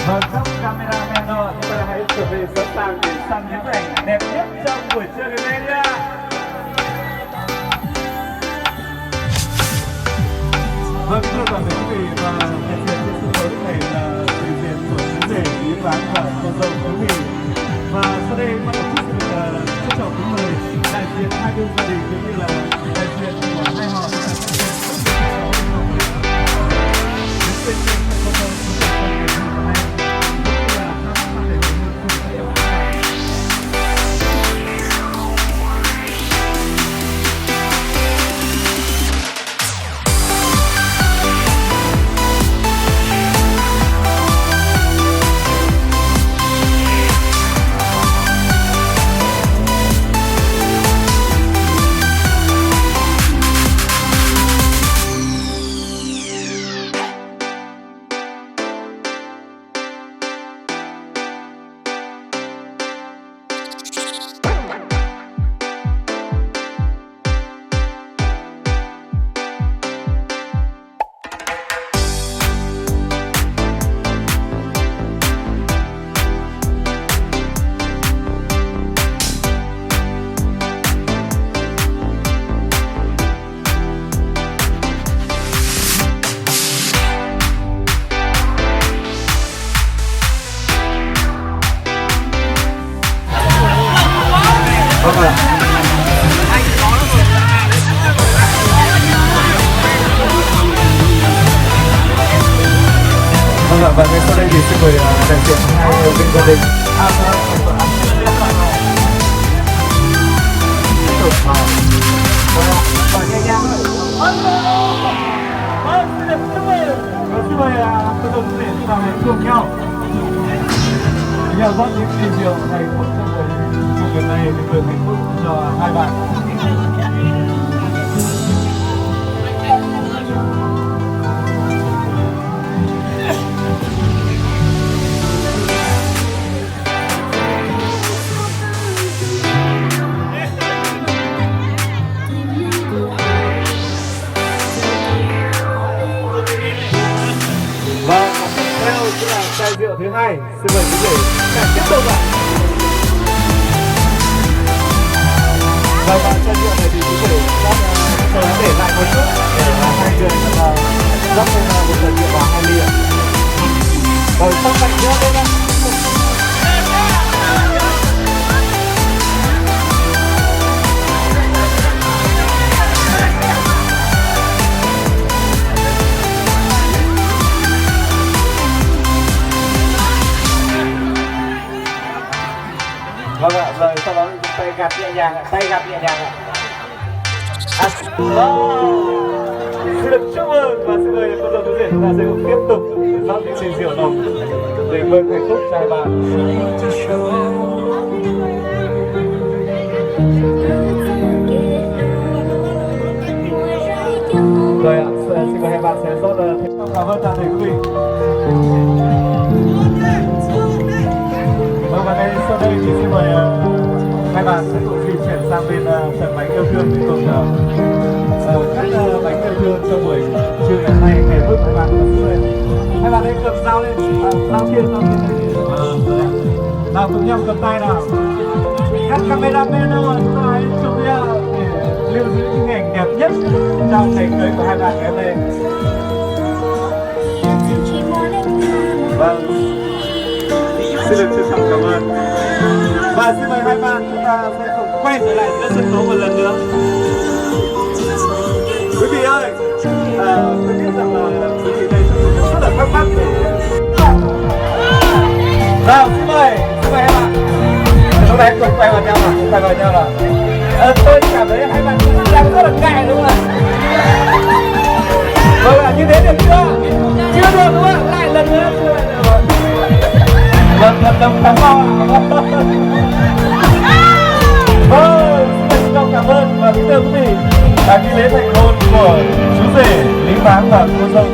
Vâng, các cameraman ơi, chúng ta hãy chuẩn bị sẵn sàng để săn những ảnh đẹp nhất trong buổi trưa ngày nay nha. Vâng, thưa toàn thể quý vị và đại diện trên sân khấu lúc này là đại diện của chú rể, ý bán và cô dâu quý vị. Và sau đây ban tổ chức trân trọng kính mời đại diện hai bên gia đình cũng như là đại diện của hai họ sẽ và ngay sau đây thì xin mời đại diện hai bên gia đình. Xin mời cô dâu chú rể đi vào hành cùng nhau. Nhau rót những ly rượu này một trong người này thì vừa hạnh phúc cho hai bạn. Chai rượu thứ hai, xin mời quý vị tiếp tục ạ. Và chai rượu này thì quý vị sẽ để lại một chút để hai người rót thêm một lần rượu vào hai ly ạ. Rồi xong mạnh nữa đây ạ. Vâng ạ, rồi sau đó tay gạt nhẹ nhàng ạ, tay gạt nhẹ nhàng ạ. Xin được chúc mừng và xin mời cô dâu chú rể chúng ta sẽ cùng tiếp tục rót những ly rượu nồng để mừng hạnh phúc cho hai bạn. Rồi ạ, xin mời hai bạn sẽ rót thêm. Cảm ơn toàn thể quý vị. Vâng, và ngay sau đây thì xin mời hai bạn sẽ cùng di chuyển sang bên phần bánh yêu thương để cùng cắt bánh yêu thương cho buổi trưa ngày hôm nay hề vứt hai bạn. Hai bạn hãy cầm dao lên, dao kia. Nào cùng nhau cầm tay nào. Các cameraman nào chúng ta hãy chụp ra để lưu giữ những hình ảnh đẹp nhất trong ngày cưới của hai bạn ngày hôm nay. Vâng, xin được trân trọng cảm ơn. Và xin mời hai bạn chúng ta sẽ cùng quay trở lại giữa sân khấu một lần nữa. Quý vị ơi, tôi biết rằng là quý vị đây rất là thắc mắc. Nào, xin mời hai bạn. Lúc nãy cùng quay vào nhau nào. Tôi cảm thấy hai bạn đang rất là ngại đúng không ạ? Vâng ạ, như thế được chưa? Chưa được đúng không ạ? Lại lần nữa chưa được. Lần đồng thắng bao ạ. Vâng, xin trân trọng cảm ơn và kính thưa quý vị, nghi lễ thành hôn của chú rể Lý Váng và cô dâu